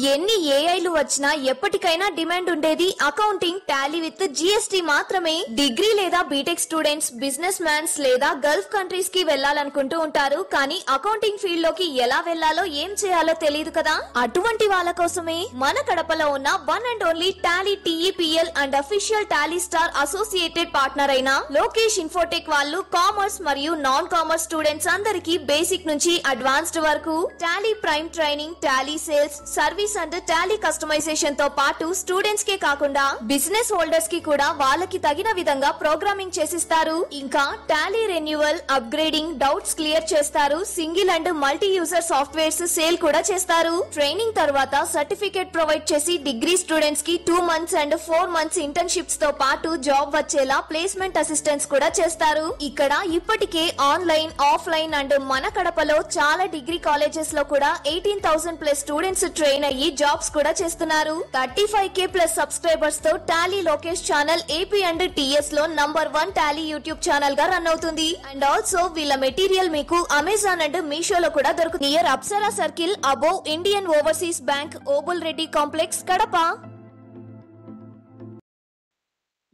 ఎన్ని ఏఐలు వచ్చినా ఎప్పటికైనా డిమాండ్ ఉండేది అకౌంటింగ్ టాలీ విత్ జిఎస్టీ మాత్రమే. డిగ్రీ లేదా బీటెక్ స్టూడెంట్స్, బిజినెస్ మ్యాన్స్ లేదా గల్ఫ్ కంట్రీస్ కి వెళ్లాలనుకుంటూ ఉంటారు. కానీ అకౌంటింగ్ ఫీల్డ్ లోకి ఎలా వెళ్లాలో, ఏం చేయాలో తెలియదు కదా. అటువంటి వాళ్ళ కోసమే మన కడపలో ఉన్న one and only tally TEPL and official tally star associated partner అయిన లోకేష్ ఇన్ఫోటెక్ వాళ్ళు కామర్స్ మరియు నాన్ కామర్స్ స్టూడెంట్స్ అందరికీ బేసిక్ నుంచి అడ్వాన్స్డ్ వరకు tally prime training, tally sales, service and tally customisation తో పాటు స్టూడెంట్స్ కే కాకుండా బిజినెస్ హోల్డర్స్ కి కూడా వాళ్ళకి తగిన విధంగా ప్రోగ్రామింగ్ చేసిస్తారు. ఇంకా Tally renewal, upgrading, doubts clear చేస్తారు. Single and multi user softwares sale కూడా చేస్తారు. ట్రైనింగ్ తర్వాత సర్టిఫికేట్ ప్రొవైడ్ చేసి డిగ్రీ స్టూడెంట్స్ కి 2 months అండ్ 4 months ఇంటర్న్షిప్స్ తో పాటు జాబ్ వచ్చేలా ప్లేస్మెంట్ అసిస్టెన్స్ కూడా చేస్తారు. ఇక్కడ ఇప్పటికే ఆన్లైన్, ఆఫ్లైన్ అండ్ మన కడపలో చాలా డిగ్రీ కాలేజెస్ లో కూడా 18,000+ స్టూడెంట్స్ ట్రైన్ అయ్యి జాబ్స్ కూడా చేస్తున్నారు. 35K+ సబ్స్క్రైబర్స్ తో Tally Lokesh channel AP and TS లో నంబర్ 1 టాలీ యూట్యూబ్ ఛానల్ గా రన్ అవుతుంది. అండ్ ఆల్సో వీళ్ళ మెటీరియల్ మీకు అమెజాన్ అండ్ మీషోలో కూడా దొరుకుతుంది. Near Apsara circle above Indian overseas bank, Obul Reddy complex, Kadapa.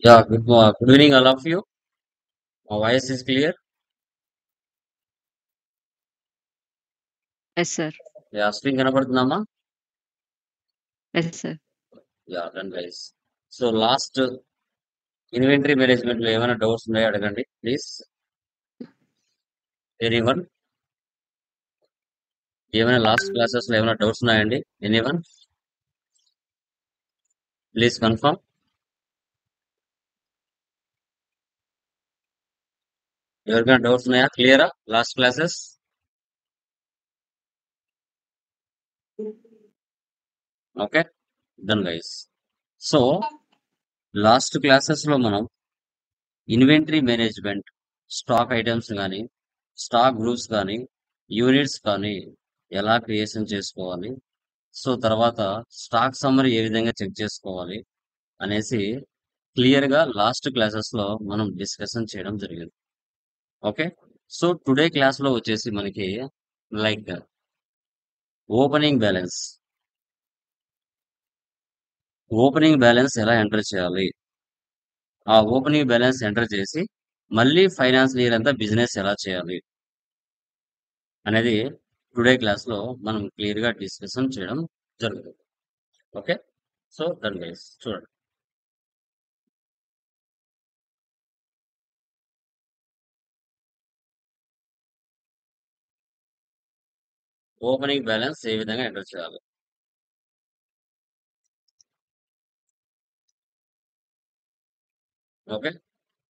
Yeah, good evening, all of you. My voice is clear. Yes, sir. Yeah, screen కనబడుతుందమ్మా? Yes, sir. Yeah, done guys. So last inventory management లో ఏమైనా doubts ఉన్నాయో అడగండి please. Anyone? ఏమైనా last classes లో ఏమైనా doubts ఉన్నాయండి? Anyone? Please confirm. ఎవరికైనా డౌట్స్ ఉన్నాయా? క్లియరా last classes? Okay, done guys. So last classes లో మనం ఇన్వెంటరీ మేనేజ్మెంట్, స్టాక్ ఐటమ్స్ కానీ, స్టాక్ గ్రూప్స్ కానీ, యూనిట్స్ కానీ ఎలా క్రియేషన్ చేసుకోవాలి, సో తర్వాత స్టాక్ సమ్మరీ ఏ విధంగా చెక్ చేసుకోవాలి అనేసి క్లియర్ గా లాస్ట్ క్లాసెస్ లో మనం డిస్కషన్ చేయడం జరిగింది. ఓకే, సో టుడే క్లాస్ లో వచ్చేసి మనకి లైక్ ఓపెనింగ్ బ్యాలెన్స్ ఎలా ఎంటర్ చేయాలి, ఆ ఓపెనింగ్ బ్యాలెన్స్ ఎంటర్ చేసి మళ్ళీ ఫైనాన్స్ ఇయర్ అంతా బిజినెస్ ఎలా చేయాలి అనేది టుడే క్లాస్ లో మనం క్లియర్ గా డిస్కషన్ చేయడం జరుగుతుంది. Okay, so done guys. చూడండి, ఓపెనింగ్ బ్యాలెన్స్ ఏ విధంగా ఎంటర్ చేయాలి. Okay,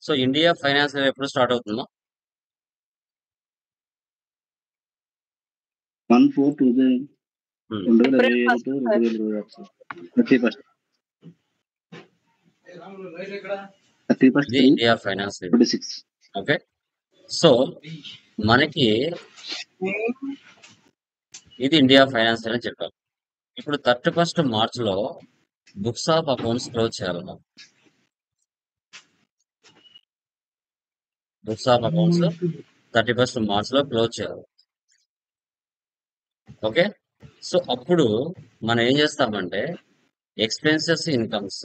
so India finance year ఎప్పుడు స్టార్ట్ అవుతుందో? 1/4/2025 ఇది India finance year. Okay, so మనకి ఇది ఇండియా ఫైనాన్స్ ఇయర్ అని చెప్పారు. ఇప్పుడు 31st March లో బుక్స్ ఆఫ్ అకౌంట్స్ క్లోజ్ చేయాలన్నా. Books of accounts 31st March లో క్లోజ్ చేయాలి. ఓకే, సో అప్పుడు మనం ఏం చేస్తామంటే ఎక్స్పెన్సెస్ ఆర్ ఇన్కమ్స్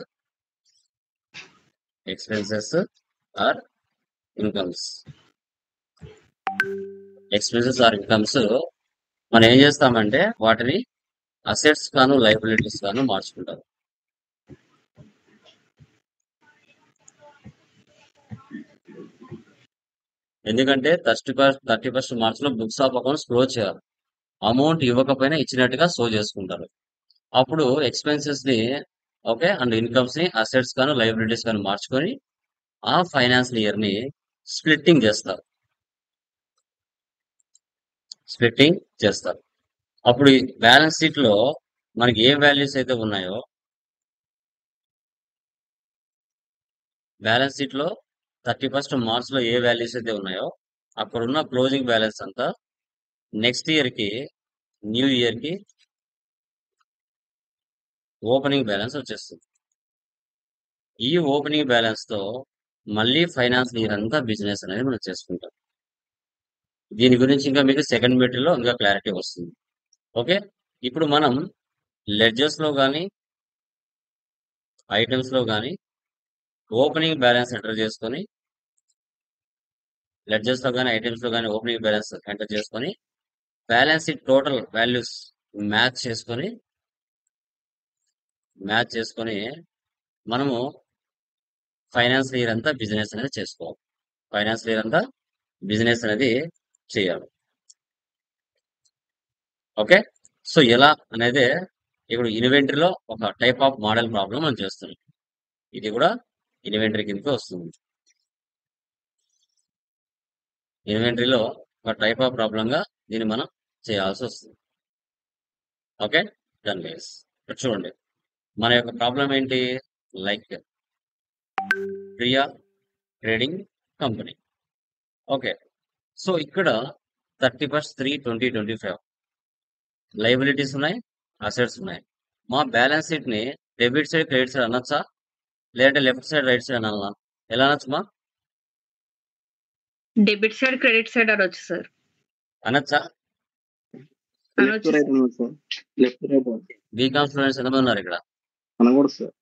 మనం ఏం చేస్తామంటే వాటిని అసెట్స్ గాను లైబిలిటీస్ గాను మార్చుకుంటారు. ఎందుకంటే 31st March లో బుక్స్ ఆఫ్ అకౌంట్స్ క్లోజ్ చేయాలి. అమౌంట్ ఇవ్వకపోయినా ఇచ్చినట్టుగా షో చేసుకుంటారు. అప్పుడు ఎక్స్పెన్సెస్ ని ఓకే అండ్ ఇన్కమ్స్ ని అసెట్స్ గాను లైబిలిటీస్ గాను మార్చుకొని ఆ ఫైనాన్షియల్ ఇయర్ ని స్ప్లిట్టింగ్ చేస్తారు. అప్పుడు బ్యాలెన్స్ షీట్ లో మనకి ఏ వాల్యూస్ అయితే ఉన్నాయో, బ్యాలెన్స్ షీట్ లో 31st March లో ఏ వాల్యూస్ అయితే ఉన్నాయో అక్కడ ఉన్న క్లోజింగ్ బ్యాలెన్స్ అంతా నెక్స్ట్ ఇయర్ కి, న్యూ ఇయర్ కి ఓపెనింగ్ బ్యాలెన్స్ వచ్చేస్తుంది. ఈ ఓపెనింగ్ బ్యాలెన్స్ తో మళ్ళీ ఫైనాన్స్ ఇయర్ అంతా బిజినెస్ అనేది మనం చేసుకుంటాం. దీని గురించి ఇంకా మీకు సెకండ్ మీటర్ లో ఇంకా క్లారిటీ వస్తుంది. ఓకే, ఇప్పుడు మనం లెడ్జర్స్ లో కానీ ఐటమ్స్ లో కానీ ఓపెనింగ్ బ్యాలెన్స్ ఎంటర్ చేసుకొని లెడ్జర్స్ లో కానీ ఐటమ్స్ లో కానీ ఓపెనింగ్ బ్యాలెన్స్ ఎంటర్ చేసుకొని balance sheet total values match చేసుకొని మనము ఫైనాన్స్ ఇయర్ అంతా బిజినెస్ అనేది చేసుకోవాలి. ఫైనాన్స్ ఇయర్ అంతా బిజినెస్ అనేది చేయాలి. ఓకే, సో ఎలా అనేది ఇప్పుడు ఇన్వెంటరీలో ఒక టైప్ ఆఫ్ మోడల్ ప్రాబ్లం మనం చేస్తున్నాం. ఇది కూడా ఇన్వెంటరీ కిందకి వస్తుంది. ఇన్వెంటరీలో ఒక టైప్ ఆఫ్ ప్రాబ్లం గా దీన్ని మనం చేయాల్సి వస్తుంది. Okay, done guys. చూడండి, మన యొక్క ప్రాబ్లం ఏంటి? Like Priya trading company. Okay, so ఇక్కడ 31/3/2025 లైబిలిటీస్ ఉన్నాయి, అసెట్స్ ఉన్నాయి. మా బ్యాలెన్స్ షీట్ ని డెబిట్ సైడ్ క్రెడిట్ సైడ్ అనొచ్చా, లేదంటే లెఫ్ట్ సైడ్ రైట్ సైడ్ అనాలా? ఎలా అనొచ్చు మా? డెబిట్ సైడ్ క్రెడిట్ సైడ్ అనొచ్చు సార్. అనొచ్చా? లెఫ్ట్ రైట్ అన్నారు sir. Left right B Com students ఎంతమంది ఉన్నారు ఇక్కడ? అనకూడదు సార్.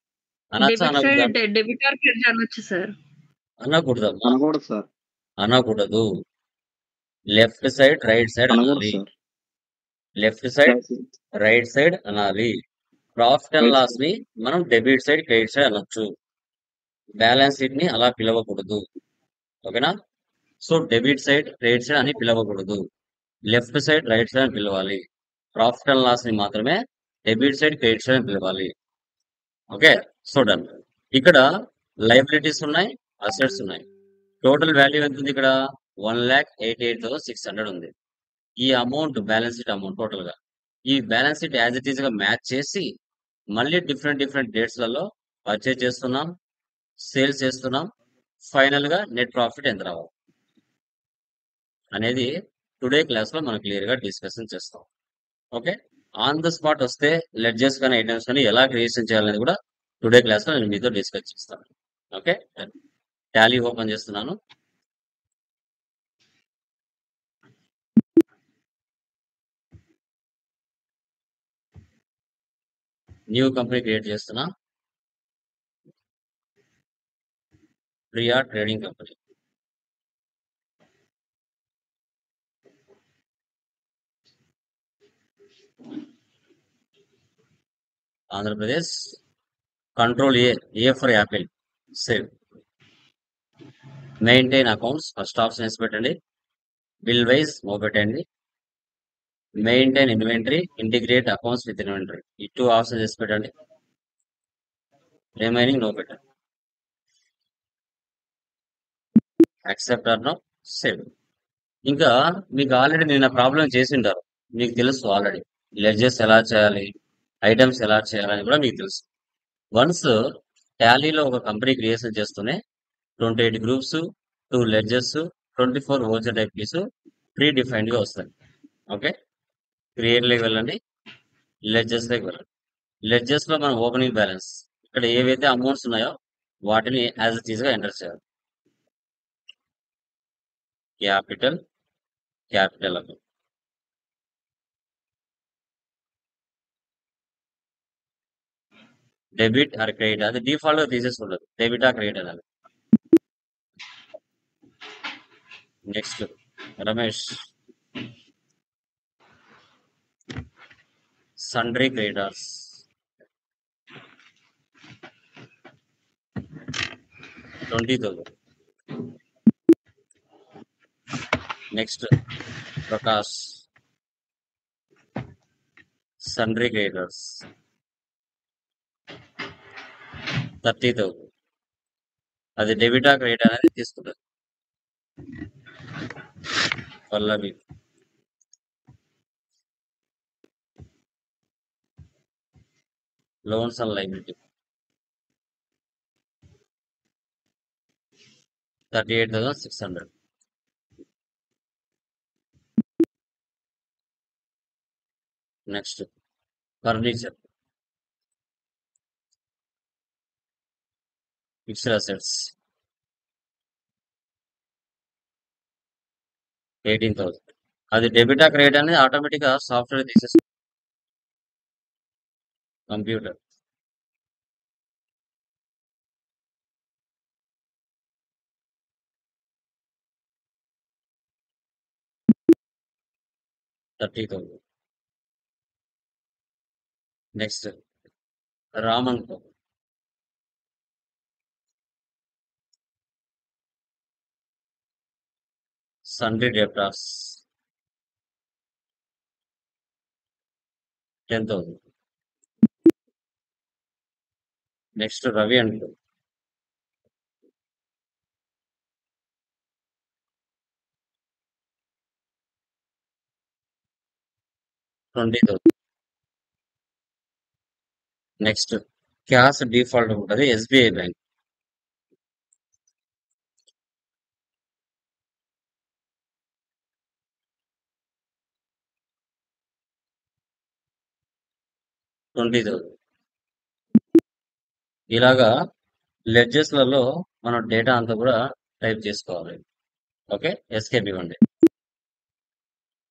అనొచ్చా డెబిట్ అనకూడదా? సైడ్ డెబిట్ ఆర్ క్రెడిట్ అనొచ్చు సార్. అనకూడదమ్మా, అనకూడదు సార్. అనకూడదు. లెఫ్ట్ సైడ్ రైట్ సైడ్ అనకూడదు అనాలి. Sir. Left side right side అనాలి. ప్రాఫిట్ అండ్ Right లాస్ ని మనం డెబిట్ సైడ్ క్రెడిట్ సైడ్ అనొచ్చు. బ్యాలెన్స్ షీట్ ని అలా పిలవకూడదు. ఓకేనా? So debit side credit side అని పిలవకూడదు. లెఫ్ట్ సైడ్ రైట్ సైడ్ అని పిలవాలి. ప్రాఫిట్ అండ్ లాస్ ని మాత్రమే డెబిట్ సైడ్ క్రెడిట్ సైడ్ అని పిలవాలి. Okay, so done. ఇక్కడ లైబిలిటీస్ ఉన్నాయి, అసెట్స్ ఉన్నాయి. టోటల్ వాల్యూ ఎంత ఉంది ఇక్కడ? 1,88,600 ఉంది. ఈ amount balance sheet amount total గా. ఈ balance sheet as it is గా మ్యాచ్ చేసి మళ్ళీ డిఫరెంట్ డేట్స్ లలో పర్చేజ్ చేస్తున్నాం, సేల్స్ చేస్తున్నాం. ఫైనల్ గా నెట్ ప్రాఫిట్ ఎంత రావాలి అనేది టుడే క్లాస్ లో మనం క్లియర్ గా డిస్కషన్ చేస్తాం. ఓకే, ఆన్ ద స్పాట్ వస్తే లెడ్జర్స్ కానీ ఐటమ్స్ కానీ ఎలా క్రియేషన్ చేయాలనేది కూడా టుడే క్లాస్ లో నేను మీతో డిస్కస్ చేస్తాను. ఓకే, టాలీ ఓపెన్ చేస్తున్నాను. న్యూ కంపెనీ క్రియేట్ చేస్తున్నా, Priya trading company. Andhra Pradesh. Control A for apple. Save. Maintain accounts first option వేసి పెట్టండి. బిల్ వైజ్ నో పెట్టండి. Maintain inventory, integrate accounts with inventory, ఈ 2 ఆప్షన్ చేసి పెట్టండి. రిమైనింగ్ నో పెట్టండి. Accept or no, save. ఇంకా మీకు ఆల్రెడీ నిన్న ప్రాబ్లం చేసింటారు, మీకు తెలుసు ఆల్రెడీ లెడ్జర్స్ ఎలా చేయాలి, ఐటమ్స్ ఎలా చేయాలని కూడా మీకు తెలుసు. వన్స్ టాలీలో ఒక కంపెనీ క్రియేషన్ చేస్తూనే 28 groups, 2 ledgers, 24 voucher type keys pre defined గా వస్తాయి. ఓకే, క్రియేట్ లోకి వెళ్ళండి, లెడ్జర్స్ లోకి వెళ్ళండి. లెడ్జర్స్ లో మనం ఓపెనింగ్ బ్యాలెన్స్ ఇక్కడ ఏవైతే అమౌంట్స్ ఉన్నాయో వాటిని యాజ్ ఇట్ ఈస్ గా ఎంటర్ చేయాలి. Capital account. Debit or credit అది డిఫాల్ట్ గా తీసేసుకుంటారు. డెబిట్ ఆర్ క్రెడిట్ అనాలి. Next Ramesh, sundry creditors. $20,000. Next Prakash, sundry creditors 30,000. అది డెబిట్ ఆర్ క్రెడిట్ అనేది తీసుకుంటారు. Pallavi, loans and liability 38,600. Next furniture, fixed assets 18,000. అది డెబిట్ ఆర్ క్రెడిట్ అనేది ఆటోమేటిక్ గా సాఫ్ట్వేర్ తీసేస్తుంది. Computer. $30,000. Next Raman co. Sundry debtors 10,000. Next Ravi and co. 20,000. Next cash default ఉంటుంది SBI bank. 20,000. ఇలాగా లెడ్జెస్లలో మనం డేటా అంతా కూడా టైప్ చేసుకోవాలి. ఓకే, ఎస్కేప్ ఇవ్వండి.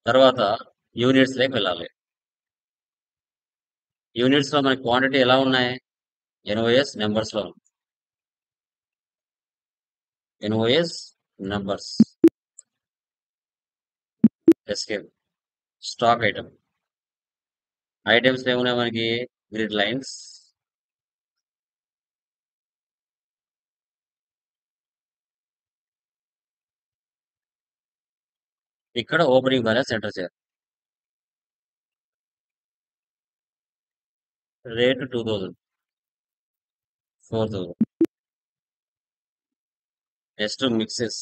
తర్వాత యూనిట్స్ లోకి వెళ్ళాలి. యూనిట్స్ లో మనకి క్వాంటిటీ ఎలా ఉన్నాయి? ఎన్ఓఎస్ నెంబర్స్ లో NOS numbers. Escape. Stock item. Items ఏమున్నాయి మనకి? గ్రిడ్ లైన్స్, ఇక్కడ ఓపెనింగ్ బ్యాలెన్స్ ఎంటర్ చేయాలి. Rate 2,000, 4,000. Next mixes.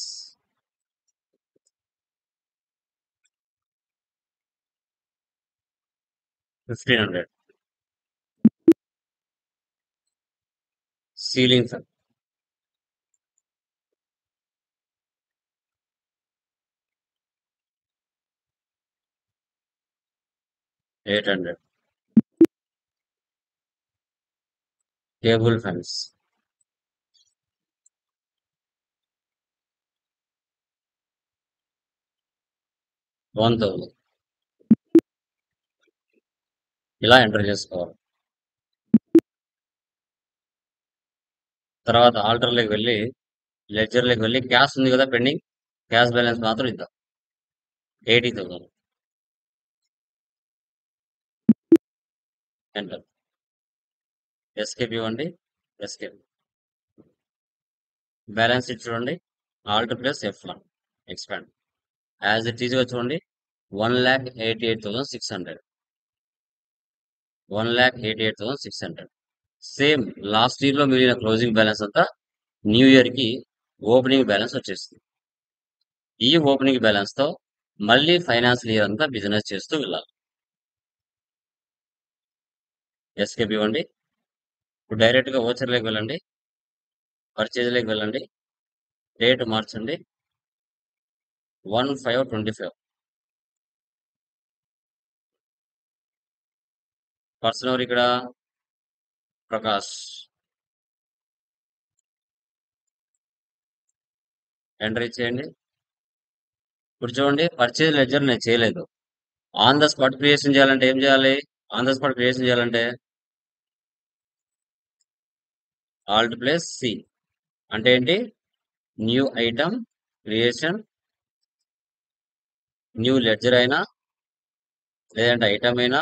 1,500. Ceiling fan. 800. Table fans. 1,000. ఇలా ఎంటర్ చేసుకోవాలి. తర్వాత ఆల్టర్లోకి వెళ్ళి లెడ్జర్లోకి వెళ్ళి క్యాష్ ఉంది కదా పెండింగ్, క్యాష్ బ్యాలెన్స్ మాత్రం ఇద్దాం. 80,000. ఎంటర్. ఎస్కేప్ ఇవ్వండి. ఎస్కేప్. బ్యాలెన్స్ షీట్ చూడండి. Alt plus F1 expand. As it is గా చూడండి. 1,88,600. 1,88,600. సేమ్ లాస్ట్ ఇయర్ లో మిగిలిన క్లోజింగ్ బ్యాలెన్స్ అంతా న్యూ ఇయర్ కి ఓపెనింగ్ బ్యాలెన్స్ వచ్చేస్తుంది. ఈ ఓపెనింగ్ బ్యాలెన్స్ తో మళ్ళీ ఫైనాన్షియల్ ఇయర్ అంతా బిజినెస్ చేస్తూ వెళ్ళాలి. ఎస్కేప్ ఇవ్వండి. ఇప్పుడు డైరెక్ట్ గా ఓచర్లోకి వెళ్ళండి. పర్చేజ్ లోకి వెళ్ళండి. డేట్ మార్చండి. 1/5/25. పర్సన్ ఎవరు ఇక్కడ? ప్రకాష్. ఎంటర్ ఇచ్చేయండి. ఇప్పుడు చూడండి, పర్చేజ్ లెడ్జర్ నేను చేయలేదు. ఆన్ ద స్పాట్ క్రియేషన్ చేయాలంటే ఏం చేయాలి? ఆన్ ద స్పాట్ క్రియేషన్ చేయాలంటే ఆల్ట్ ప్లస్ సి. అంటే ఏంటి? New item creation. New ledger అయినా, లేదంటే ఐటమ్ అయినా,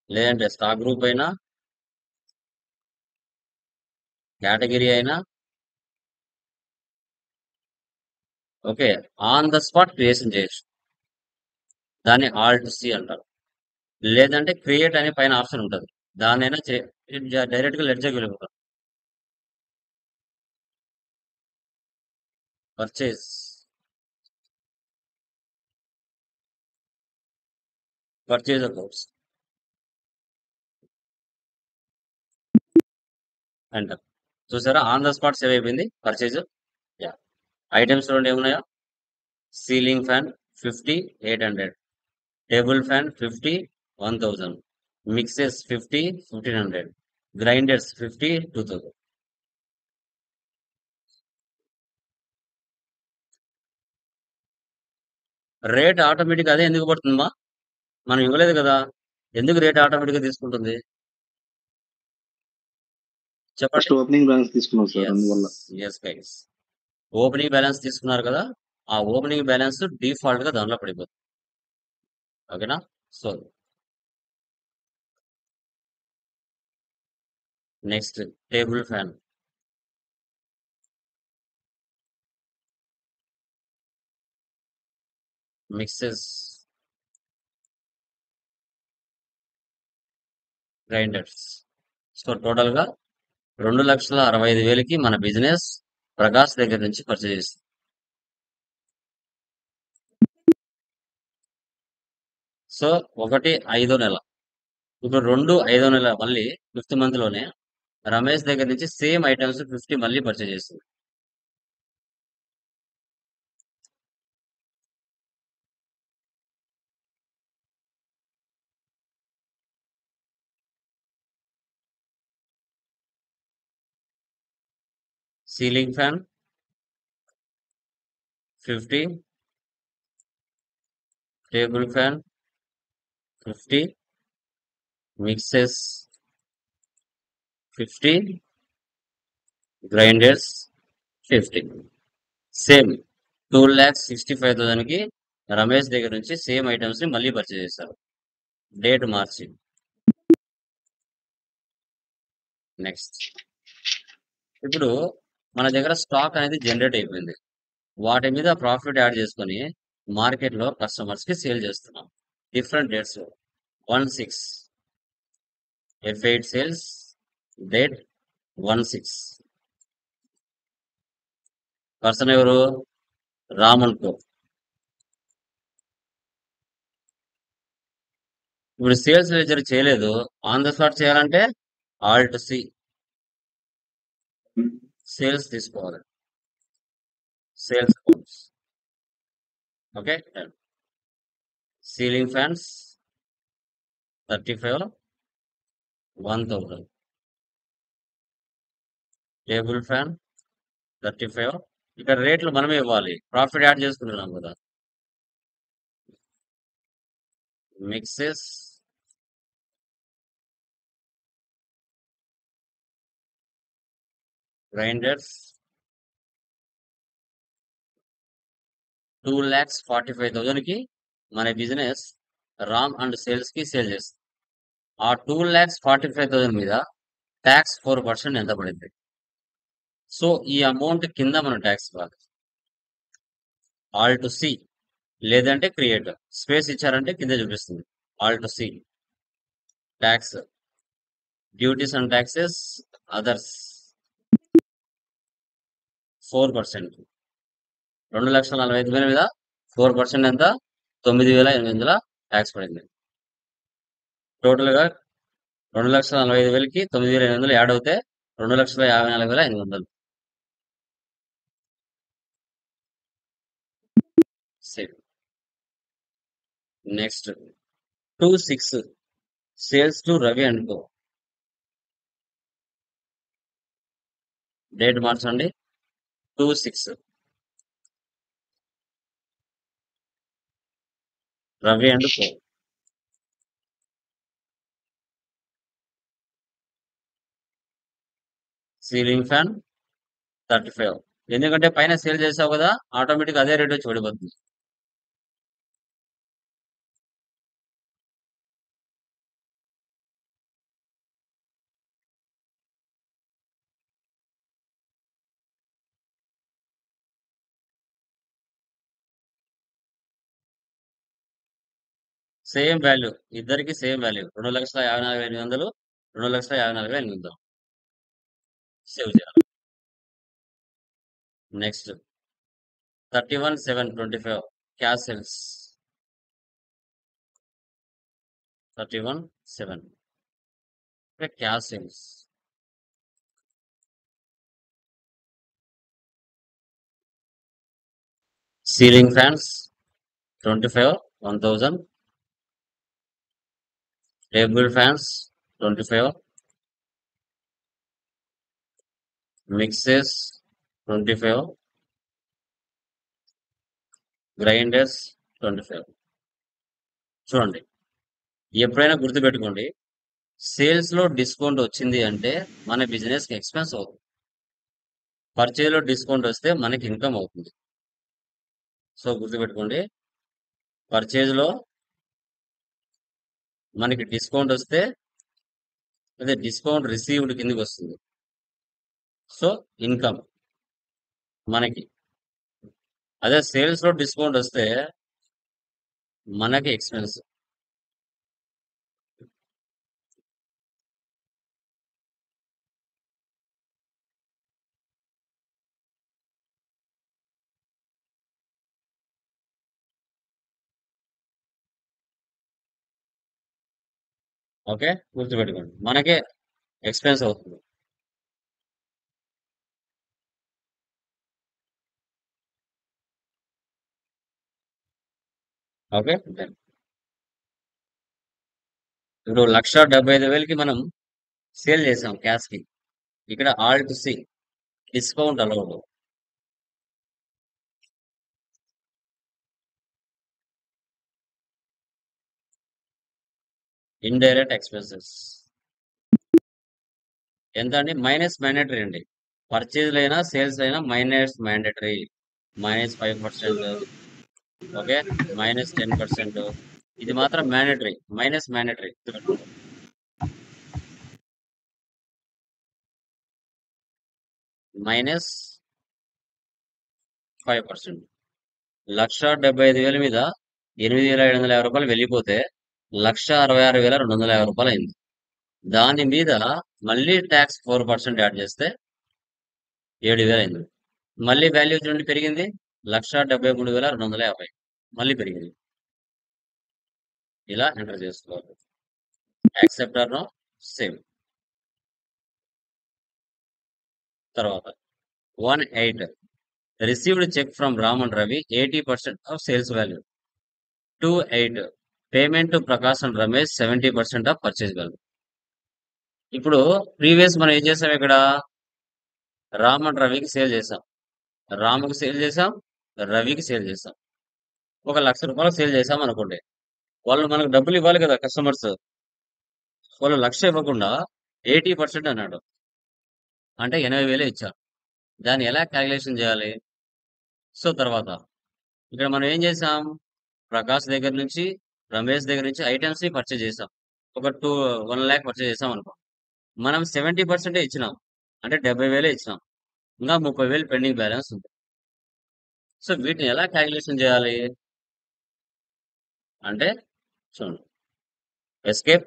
లేదంటే స్టాక్ గ్రూప్ అయినా, కేటగిరీ అయినా, okay, on the spot creation చేయొచ్చు. దాన్ని ఆల్ట్ సి అంటారు. లేదంటే క్రియేట్ అనే పైన ఆప్షన్ ఉంటుంది, దాన్నైనా డైరెక్ట్ గా లెడ్జర్కి వెళ్ళిపోతాం. పర్చేజ్. Purchase accounts. ఎంటర్. చూసారా, ఆన్ ద స్పాట్ సేవ్ అయిపోయింది పర్చేజ్. ఐటమ్స్ రెండు ఏమున్నాయో? Ceiling fan 50, 800. Table fan 50, 1,000. Mixes 50, 1,500. Grinders 50, 2,000. Rate automatic అదే ఎందుకు పడుతుందమ్మా? మనం ఇవ్వలేదు కదా, ఎందుకు రేట్ ఆటోమేటిక్ గా తీసుకుంటుంది? చెప్పండి. ఫస్ట్ ఓపెనింగ్ బ్యాలెన్స్ తీసుకున్నాం సార్ అందువల్ల. ఎస్ గైస్, ఓపెనింగ్ బ్యాలెన్స్ తీసుకున్నారు కదా, ఆ ఓపెనింగ్ బ్యాలెన్స్ డిఫాల్ట్ గా దానిలో పడిపోతుంది. ఓకేనా? So next table fan. Mixes, grinders. So total గా 2,65,000కి మన బిజినెస్ ప్రకాష్ దగ్గర నుంచి పర్చేజ్ చేస్తుంది. సో 1/5 నెల, ఇప్పుడు 2/5 నెల మళ్ళీ 5th month లోనే రమేష్ దగ్గర నుంచి సేమ్ ఐటమ్స్ 50 మళ్ళీ పర్చేజ్ చేస్తుంది. Ceiling fan 50, table fan 50, mixers 50, grinders 50. Same 2,65,000కి రమేష్ దగ్గర నుంచి సేమ్ ఐటమ్స్ ని మళ్ళీ పర్చేజ్ చేస్తారు. డేట్ మార్చి. నెక్స్ట్, ఇప్పుడు మన దగ్గర స్టాక్ అనేది జనరేట్ అయిపోయింది. వాటి మీద ప్రాఫిట్ యాడ్ చేసుకొని మార్కెట్ లో కస్టమర్స్ కి సేల్ చేస్తున్నాం. Different dates. 1/6 F8 sales, date 1/6. Person ఎవరు? రామన్ కో. ఇప్పుడు సేల్స్ లెజర్ చేయలేదు, ఆన్ ద స్పాట్ చేయాలంటే ఆల్ట్ సి, సేల్స్ తీసుకోవాలి, sales accounts. Okay. Ceiling fans 35, 1,000. Table fan 35. ఇక్కడ రేట్లు మనమే ఇవ్వాలి, ప్రాఫిట్ యాడ్ చేసుకుంటున్నాం కదా. మిక్సెస్ గ్రైండర్స్ 2,45,000కి మన బిజినెస్ రామ్ అండ్ సేల్స్ కి సేల్ చేస్తుంది. ఆ 2,45,000 మీద ట్యాక్స్ 4% ఎంత పడింది? సో ఈ అమౌంట్ కింద మనం ట్యాక్స్ ఇవ్వాలి. ఆల్ట్ సి లేదంటే క్రియేట్ స్పేస్ ఇచ్చారంటే కింద చూపిస్తుంది. Alt C, tax, duties and taxes, others 4%. 2,45,000 మీద 4% ఎంత? 9,800 ట్యాక్స్ పడింది. టోటల్ గా 2,45,000కి 9,800 యాడ్ అవుతే 2,54,500. Same. Next 2/6 sales to Ravi and co. Date మార్చండి. 2/6 Ravi and co. Ceiling fan 35. ఎందుకంటే పైన సేల్ చేసావు కదా, ఆటోమేటిక్ అదే రేట్ వచ్చి పడిపోతుంది. సేమ్ వాల్యూ, ఇద్దరికి సేమ్ వాల్యూ 2,54,800, 2,54,800. సేవ్ చేయాలి. Next 31,725 cash sales. 31,7 cash sales. Ceiling fans 25, 1,000. Table fans 25, mixes 25, grinders 25. చూడండి, ఎప్పుడైనా గుర్తుపెట్టుకోండి, సేల్స్ లో డిస్కౌంట్ వచ్చింది అంటే మన బిజినెస్ కి ఎక్స్పెన్స్ అవుతుంది. పర్చేజ్ లో డిస్కౌంట్ వస్తే మనకి ఇన్కమ్ అవుతుంది. సో గుర్తుపెట్టుకోండి, పర్చేజ్ లో మనకి డిస్కౌంట్ వస్తే అదే డిస్కౌంట్ రిసీవ్డ్ కిందకి వస్తుంది. సో ఇన్కమ్ మనకి. అదే సేల్స్ లో డిస్కౌంట్ వస్తే మనకి ఎక్స్పెన్స్. ఓకే, గుర్తుపెట్టుకోండి, మనకే ఎక్స్పెన్స్ అవుతుంది. ఓకే, ఇప్పుడు 1,75,000కి మనం సేల్ చేసాం క్యాష్ కి. ఇక్కడ alt C, discount allowed. Indirect expenses ఎంత అండి? మైనస్ మ్యాండేటరీ అండి. పర్చేజ్ అయినా సేల్స్ అయినా మైనస్ మ్యాండేటరీ. -5%, ఓకే, -10%. ఇది మాత్రం మ్యాండేటరీ, మైనస్ మ్యాండేటరీ. -5%. 1,75,000 మీద 8,750 రూపాయలు వెళ్ళిపోతే 1,66,250 రూపాయలు అయింది. దాని మీద మళ్ళీ ట్యాక్స్ 4% యాడ్ చేస్తే 7,000 అయింది. మళ్ళీ వాల్యూ చూడండి పెరిగింది, 1,73,250 మళ్ళీ పెరిగింది. ఇలా ఎంటర్ చేసుకోవాలి. Accept or no, save. తర్వాత 1.8 received cheque from Ram and Ravi 80% of sales value. 2.8 payment to Prakash and Ramesh 70% of purchase value. ఇప్పుడు ప్రీవియస్ మనం ఏం చేసాం, ఇక్కడ రామ్ అండ్ రవికి సేల్ చేసాం, రాముకి సేల్ చేసాం, రవికి సేల్ చేసాం. ఒక 1,00,000 రూపాయలకు సేల్ చేసాం అనుకోండి, వాళ్ళు మనకు డబ్బులు ఇవ్వాలి కదా కస్టమర్స్. వాళ్ళు 1,00,000 ఇవ్వకుండా 80% అన్నాడు, అంటే 80,000 ఇచ్చారు. దాన్ని ఎలా క్యాలిక్యులేషన్ చేయాలి? సో తర్వాత ఇక్కడ మనం ఏం చేసాం, ప్రకాష్ దగ్గర నుంచి రమేష్ దగ్గర నుంచి ఐటమ్స్ ని పర్చేజ్ చేసాం. ఒక 1 lakh పర్చేజ్ చేసాం అనుకో, మనం 70% ఇచ్చినాం, అంటే 70,000 ఇచ్చినాం. ఇంకా 30,000 పెండింగ్ బ్యాలెన్స్ ఉంది. సో వీటిని ఎలా క్యాలిక్యులేషన్ చేయాలి అంటే, చూడండి, ఎస్కేప్,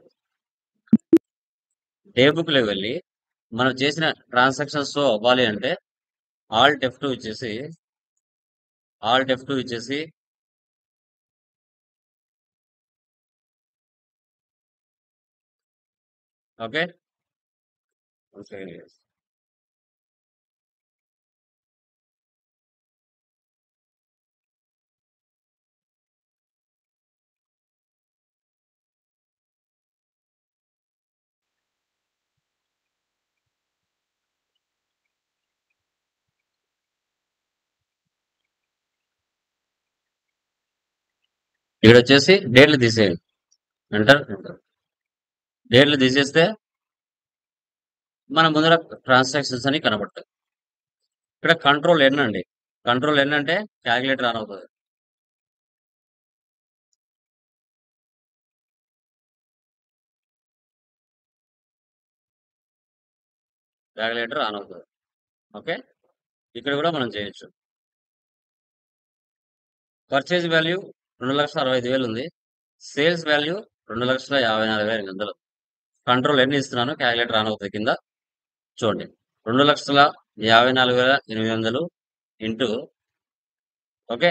డే బుక్ లో వెళ్ళి మనం చేసిన ట్రాన్సాక్షన్స్ అవ్వాలి అంటే ఆల్ట్ F2 ఇచ్చేసి ఓకే, ఇక్కడ వచ్చేసి డేట్లు తీసేయండి. ఎంటర్. డేట్లు తీసేస్తే మన ముందర ట్రాన్సాక్షన్స్ అని కనబడతాయి. ఇక్కడ కంట్రోల్ ఎన్ అండి, కంట్రోల్ ఎన్ అంటే క్యాలిక్యులేటర్ ఆన్ అవుతుంది. క్యాలిక్యులేటర్ ఆన్ అవుతుంది. ఓకే, ఇక్కడ కూడా మనం చేయొచ్చు. పర్చేజ్ వాల్యూ 2,65,000 ఉంది, సేల్స్ వాల్యూ 2,54,800. కంట్రోల్ ఎన్ని ఇస్తున్నాను, క్యాలిక్యులేటర్ ఆన్ అవుతుంది. కింద చూడండి, 2,54,800 ఇంటూ, ఓకే,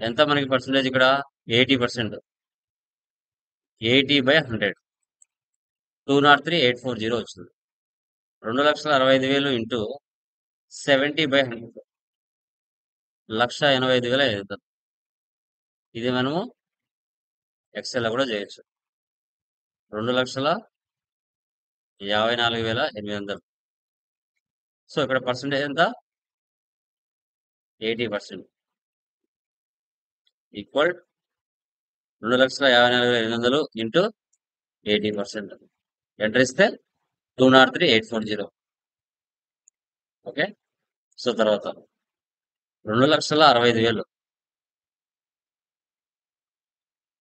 ఎంత మనకి పర్సెంటేజ్ ఇక్కడ? 80%. 80/100, 203,840 వచ్చింది. 2,65,000 ఇంటూ 70/100, 1,85,000 అవుతుంది. ఇది మనము ఎక్సెల్ కూడా చేయొచ్చు. 2,54,800. సో ఇక్కడ పర్సెంటేజ్ ఎంత? 80%. Equal 2,54,800 into 80%. ఎంటర్ ఇస్తే 203,840. ఓకే. సో తర్వాత 2,65,000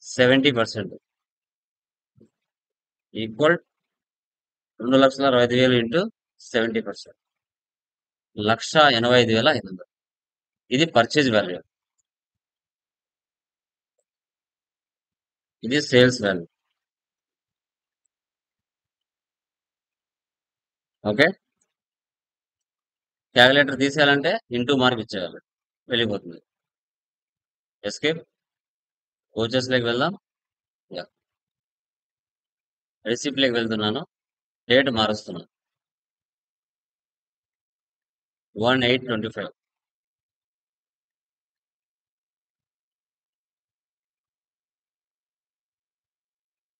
70% ఈక్వల్ 2,65,000 ఇంటూ 70%. 1,85,500. ఇది పర్చేజ్ వాల్యూ. ఇది సేల్స్ వాల్యూ. ఓకే. క్యాలిక్యులేటర్ తీసేయాలంటే ఇంటూ మార్క్ ఇచ్చేయాలి, వెళ్ళిపోతుంది. ఎస్కేప్. కోచెస్ లోకి వెళ్దాం. రిసిప్ట్ లోకి వెళ్తున్నాను. డేట్ మారుస్తున్నాను. 1/8/25.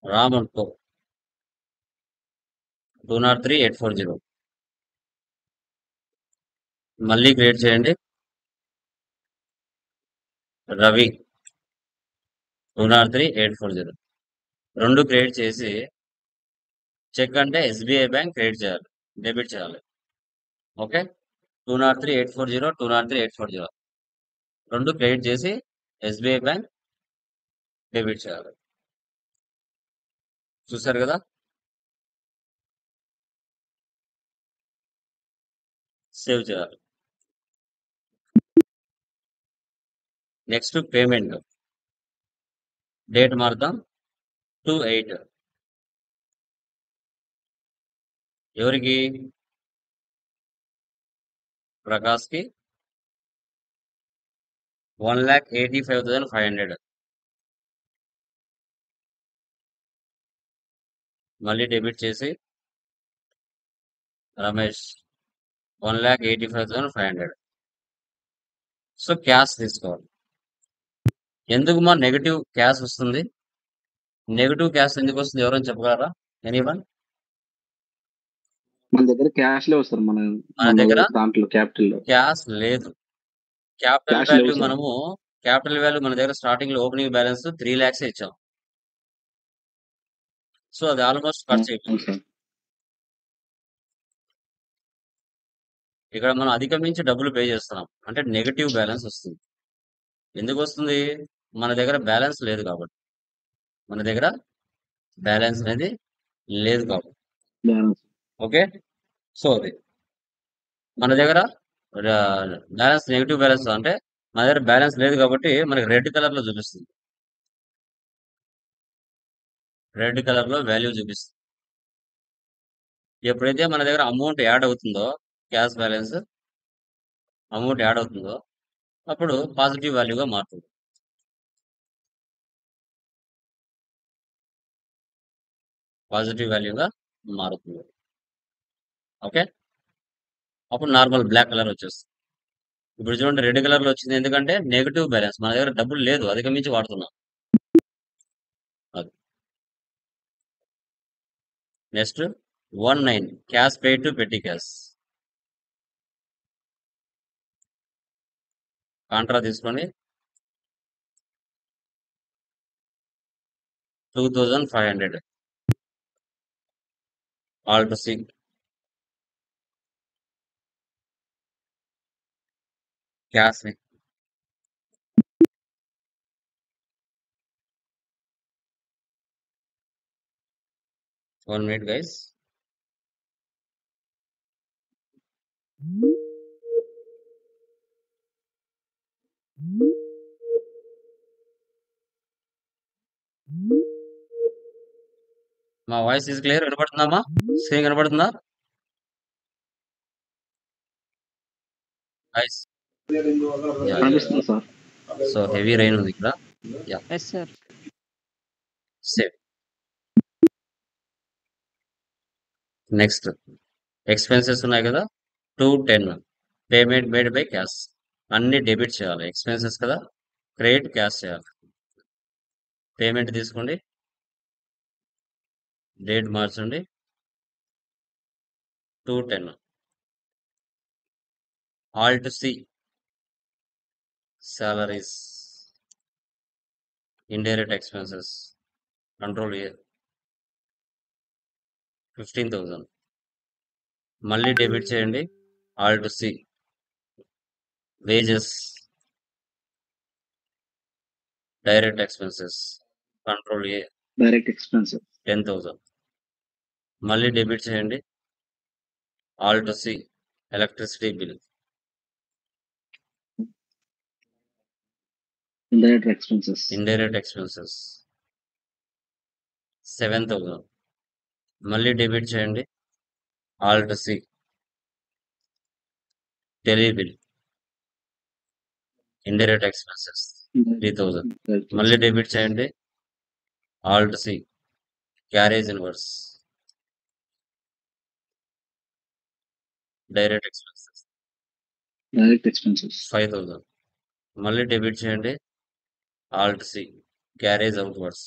Ram and co 203,840. మళ్ళీ క్రియేట్ చేయండి. రవి 203,840. రెండు క్రియేట్ చేసి చెక్ అంటే ఎస్బీఐ బ్యాంక్ క్రియేట్ చేయాలి, డెబిట్ చేయాలి. ఓకే. 203,840, 203,840 రెండు క్రియేట్ చేసి ఎస్బీఐ బ్యాంక్ డెబిట్ చేయాలి. చూసారు కదా. సేవ్ చేయాలి. Next payment. డేట్ మారుతాం 2/8. ఎవరికి? ప్రకాష్ కి 1,85,500. మళ్ళీ డెబిట్ చేసి రమేష్ 1,85,500. సో క్యాష్ తీసుకోవాలి. ఎందుకు మా నెగటివ్ క్యాష్ వస్తుంది? నెగటివ్ క్యాష్ ఎందుకు వస్తుంది? ఎవరైనా చెప్పగలరా? ఎనీవన్? మన దగ్గర క్యాష్ లేవు సార్. మన మన దగ్గర దాంట్లో క్యాపిటల్ లో క్యాష్ లేదు. క్యాపిటల్ క్యాష్ వాల్యూ లేవు సార్. మన దగ్గర స్టార్టింగ్ లో ఓపెనింగ్ బ్యాలెన్స్ 3 lakhs ఇచ్చాం. సో అది ఆల్మోస్ట్ ఖర్చు అయిపోయింది. అవును సార్. ఇక్కడ మనం అధిగమించి డబ్బులు పే చేస్తున్నాం అంటే నెగటివ్ బ్యాలెన్స్ వస్తుంది. ఎందుకు వస్తుంది? మన దగ్గర బ్యాలెన్స్ లేదు కాబట్టి. మన దగ్గర బ్యాలెన్స్ అనేది లేదు కాబట్టి. బ్యాలెన్స్. ఓకే. సో అది మన దగ్గర బ్యాలెన్స్, నెగిటివ్ బ్యాలెన్స్ అంటే మన దగ్గర బ్యాలెన్స్ లేదు కాబట్టి మనకి రెడ్ కలర్ లో చూపిస్తుంది. రెడ్ కలర్ లో వాల్యూ చూపిస్తుంది. ఎప్పుడైతే మన దగ్గర అమౌంట్ యాడ్ అవుతుందో, క్యాష్ బ్యాలెన్స్ అమౌంట్ యాడ్ అవుతుందో అప్పుడు పాజిటివ్ వాల్యూగా మారుతుంది. పాజిటివ్ వాల్యూగా మారుతుంది. ఓకే. అప్పుడు నార్మల్ బ్లాక్ కలర్ వచ్చేస్తుంది. ఇప్పుడు చూడండి రెడ్ కలర్ లో వచ్చింది, ఎందుకంటే నెగిటివ్ బ్యాలెన్స్, మన దగ్గర డబ్బులు లేదు, అధిగమించి వాడుతున్నాం. అది నెక్స్ట్ 19 క్యాష్ పే టు పెట్టి క్యాష్. కాంట్రా తీసుకొని 2,500. ఆల్ టు సి క్యాష్ ని 1 minute guys. మా వాయిస్ ఈజ్ క్లియర్? వినపడుతుందమ్మా? స్క్రీన్ కనపడుతుందా గైస్? కనిపిస్తుంది సార్. సో హెవీ రైన్ ఉంది ఇక్కడ. Yeah yes sir. Save. Next expenses ఉన్నాయి కదా, 210 పేమెంట్ మేడ్ బై క్యాష్. అన్ని డెబిట్ చేయాలి. ఎక్స్పెన్సెస్ కదా, క్రెడిట్ క్యాష్ చేయాలి. పేమెంట్ తీసుకోండి, డేట్ మార్చండి 210. Alt C salaries, indirect expenses, control A, 15,000. మళ్ళీ డెబిట్ చేయండి. All to C wages, direct expenses, control A direct expenses 10,000. మళ్ళీ డెబిట్ చేయండి. All to C electricity bill, indirect expenses indirect expenses 7,000. మళ్ళీ debit చేయండి. All to C tele bill, indirect expenses 3,000. మళ్ళీ debit చేయండి. All to C carriage inwards, direct expenses direct expenses 5,000. మళ్ళీ debit చేయండి. All to C carriage outwards,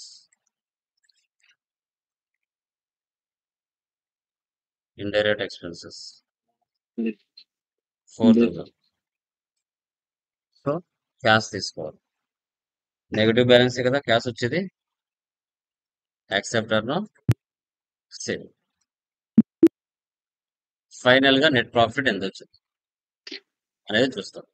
indirect expenses 4,000. So cash తీసుకోవాలి. Negative balance కదా cash వచ్చేది. Accept or no save. Final గా net profit ఎంత వచ్చింది అనేది చూస్తాం.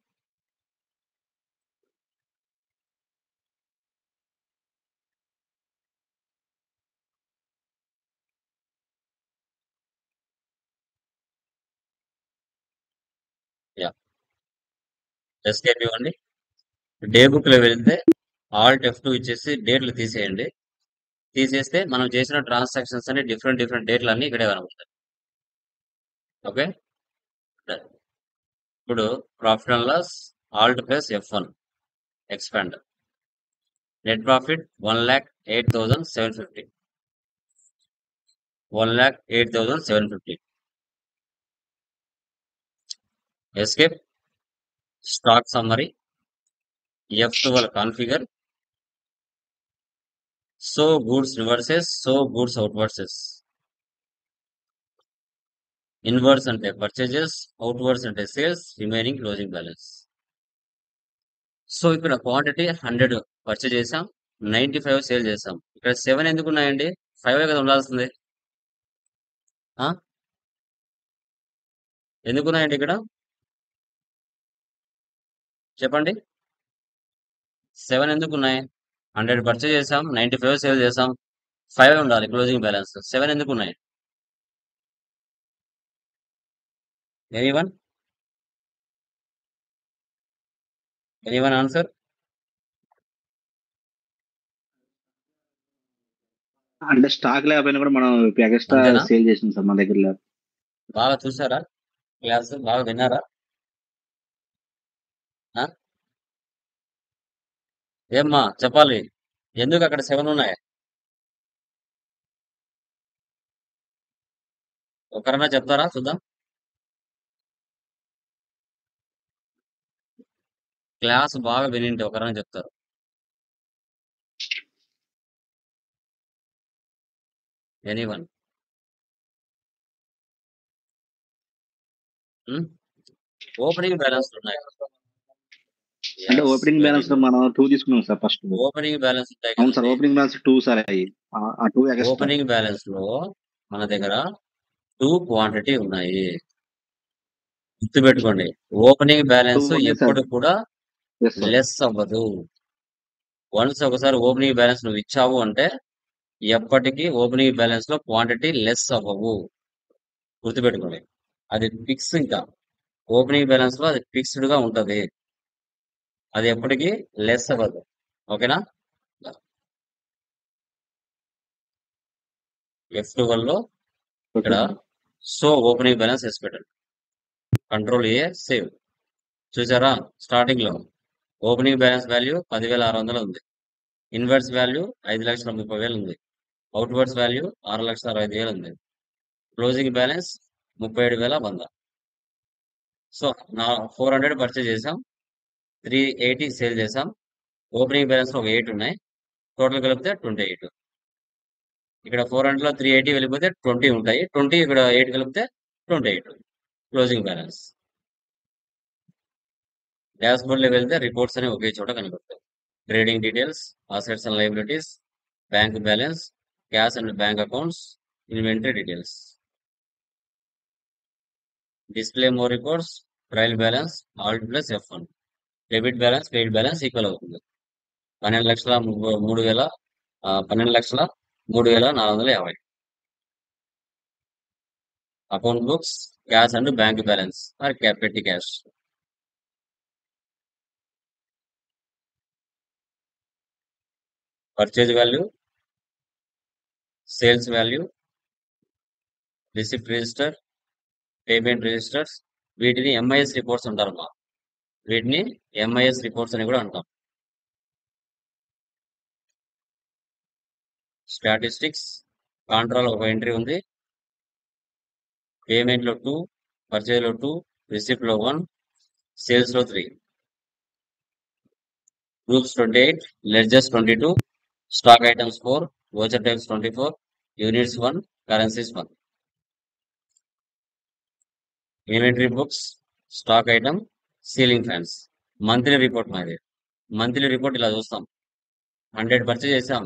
యా, ఎస్కేప్ ఇవ్వండి. డే బుక్ లో వెళ్తే ఆల్ట్ F2 ఇచ్చేసి డేట్లు తీసేయండి. తీసేస్తే మనం చేసిన ట్రాన్సాక్షన్స్ అన్ని డిఫరెంట్ డేట్లు అన్ని ఇక్కడే కనబడతాయి. ఓకే, ఇప్పుడు profit and loss alt plus F1 expand. Net profit 1,08,750. 1,08,750. Escape. Stock summary F12 configure. So goods రివర్సెస్, సో గూడ్స్ అవుట్వర్సెస్. ఇన్వర్స్ అంటే పర్చేజెస్, అవుట్వర్స్ అంటే sales, remaining closing balance. So ఇక్కడ క్వాంటిటీ 100 పర్చేజ్ చేసాం, 95 సేల్ చేసాం. ఇక్కడ 7 ఎందుకు ఉన్నాయండి? 5 కదా ఉండాల్సింది. ఎందుకు ఉన్నాయండి ఇక్కడ? చెప్పండి. 7 ఎందుకు ఉన్నాయి? 100 పర్చేజ్ చేసాం, 95 సేల్ చేసాం, 5 ఉండాలి క్లోజింగ్ బ్యాలెన్స్. 7 ఎందుకు ఉన్నాయి? Anyone answer? అంటే స్టాక్ లేకపోయినా కూడా మనం ఎక్స్ట్రా అంతేనా? సేల్ చేసాం సార్ మన దగ్గర లేదు. బాగా చూసారా క్లాస్? బాగా విన్నారా? ఏమ్మా చెప్పాలి, ఎందుకు అక్కడ 7 ఉన్నాయి? ఒకరన్నా చెప్తారా చూద్దాం. క్లాస్ బాగా వినింటే ఒకరన్నా చెప్తారు. ఎనీవన్? ఓపెనింగ్ బ్యాలెన్స్ ఉన్నాయి. అంటే ఓపెనింగ్ బ్యాలెన్స్ లో మనం 2 తీసుకున్నాం సార్ ఫస్ట్. ఓపెనింగ్ బ్యాలెన్స్ ఉంటాయి అవును సార్, కదండి. ఓపెనింగ్ బ్యాలెన్స్ 2 సార్ అయ్యి ఆ 2 ఎక్స్ట్రా. ఓపెనింగ్ బ్యాలెన్స్ లో మన దగ్గర 2 క్వాంటిటీ ఉన్నాయి. గుర్తుపెట్టుకోండి, ఓపెనింగ్ బ్యాలెన్స్ 2 ఉన్నాయి సార్. ఎప్పుడు కూడా Yes sir. లెస్ అవ్వదు. వన్స్ ఒకసారి ఓపెనింగ్ బ్యాలెన్స్ నువ్వు ఇచ్చావు అంటే ఎప్పటికీ ఓపెనింగ్ బ్యాలెన్స్ లో క్వాంటిటీ లెస్ అవ్వవు. గుర్తుపెట్టుకోండి, అది ఫిక్స్. ఇంకా ఓపెనింగ్ బ్యాలెన్స్ లో అది ఫిక్స్డ్ గా ఉంటది, అది ఎప్పటికీ లెస్ అవ్వదు. ఓకేనా? F12 లో Okay ఇక్కడ sir. సో ఓపెనింగ్ బ్యాలెన్స్ వేసి పెట్టండి. Control A save. చూసారా, స్టార్టింగ్ లో ఓపెనింగ్ బ్యాలెన్స్ వాల్యూ 10,600 ఉంది. ఇన్వర్స్ వాల్యూ 5,30,000 ఉంది. అవుట్వర్డ్స్ వాల్యూ 6,65,000 ఉంది. Closing balance 37,100. సో 400 పర్చేజ్ చేసాం, 380 సేల్ చేసాం. ఓపెనింగ్ బ్యాలెన్స్ లో ఒక 8 ఉన్నాయి, టోటల్ కలిపితే 28. ఇక్కడ 400 లో 380 వెళ్ళిపోతే 20 ఉంటాయి, 20 ఇక్కడ 8 కలిపితే 28 క్లోజింగ్ బ్యాలెన్స్. డాష్ బోర్డ్ లో వెళ్తే రిపోర్ట్స్ అని ఒకే చోట కనబడతాయి. Trading details, assets and liabilities, bank balance, cash and bank accounts, inventory details. Display more reports, trial balance, alt plus F1. Debit balance, credit balance equal అవుతుంది. 12,03,450. Account books, cash and bank balance or petty cash. Purchase value, sales value, receipt register, payment registers, వీటిని MIS reports అంటారమ్మా. వీటిని MIS reports అని కూడా అంటాం. Statistics, కాంట్రాలో ఒక entry ఉంది, payment లో 2, పర్చేజ్ లో 2, రిసిప్ట్ లో 1, సేల్స్ లో 3. Groups 28, ledgers 22, stock items 4, voucher types 24, units 1, currencies 1. Inventory books, stock item, ceiling fans. Monthly report మాది. మంత్లీ రిపోర్ట్ ఇలా చూస్తాం. 100 పర్చేజ్ చేసాం.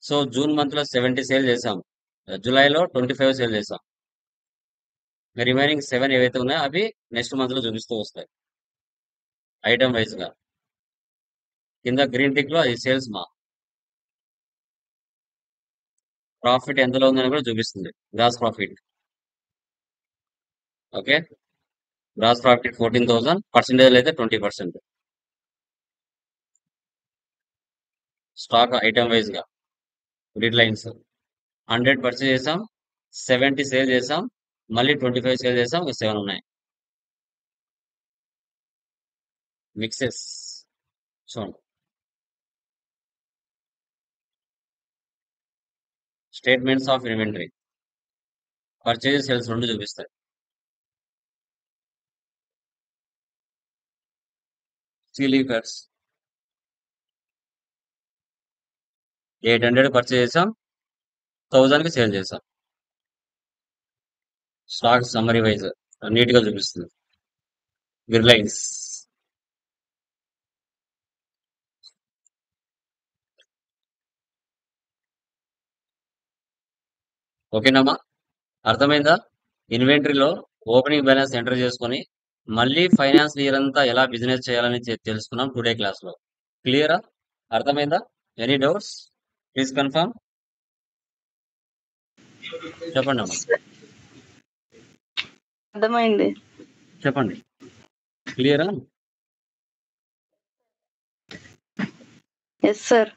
సో జూన్ మంత్ లో 70 సేల్ చేసాం, జూలైలో 25 సేల్ చేసాం. రిమైనింగ్ 7 ఏవైతే ఉన్నాయో అవి నెక్స్ట్ మంత్ లో చూపిస్తూ వస్తాయి ఐటమ్ వైజ్ గా. కింద గ్రీన్ టిక్ లో అది సేల్స్ మా. ప్రాఫిట్ ఎంతలో ఉందని కూడా చూపిస్తుంది, gross profit. Okay, gross profit 14,000, percentage అయితే 20%. స్టాక్ ఐటమ్ వైజ్ గా గ్రిడ్ లైన్స్. 100 పర్చేజ్ చేసాం, 70 సేల్ చేసాం, మళ్ళీ 25 సేల్ చేసాం, 7 ఉన్నాయి. మిక్సెస్ చూడండి. Statements of inventory, purchase sales రెండు చూపిస్తాయి. సీలింగ్ ఫ్యాన్స్ 800 పర్చేజ్ చేసాం, 1000కి సేల్ చేసాం. స్టాక్ సమ్మరీ వైజ్ నీట్ గా చూపిస్తుంది. Grid lines. ఓకేనమ్మా, అర్థమైందా? ఇన్వెంటరీలో ఓపెనింగ్ బ్యాలెన్స్ ఎంటర్ చేసుకొని మళ్ళీ ఫైనాన్స్ ఇయర్ అంతా ఎలా బిజినెస్ చేయాలని తెలుసుకున్నాం టుడే క్లాస్ లో. క్లియరా? అర్థమైందా? Any doubts? Please confirm. చెప్పండి అమ్మా. అర్థమైంది. చెప్పండి. క్లియరా? Yes sir.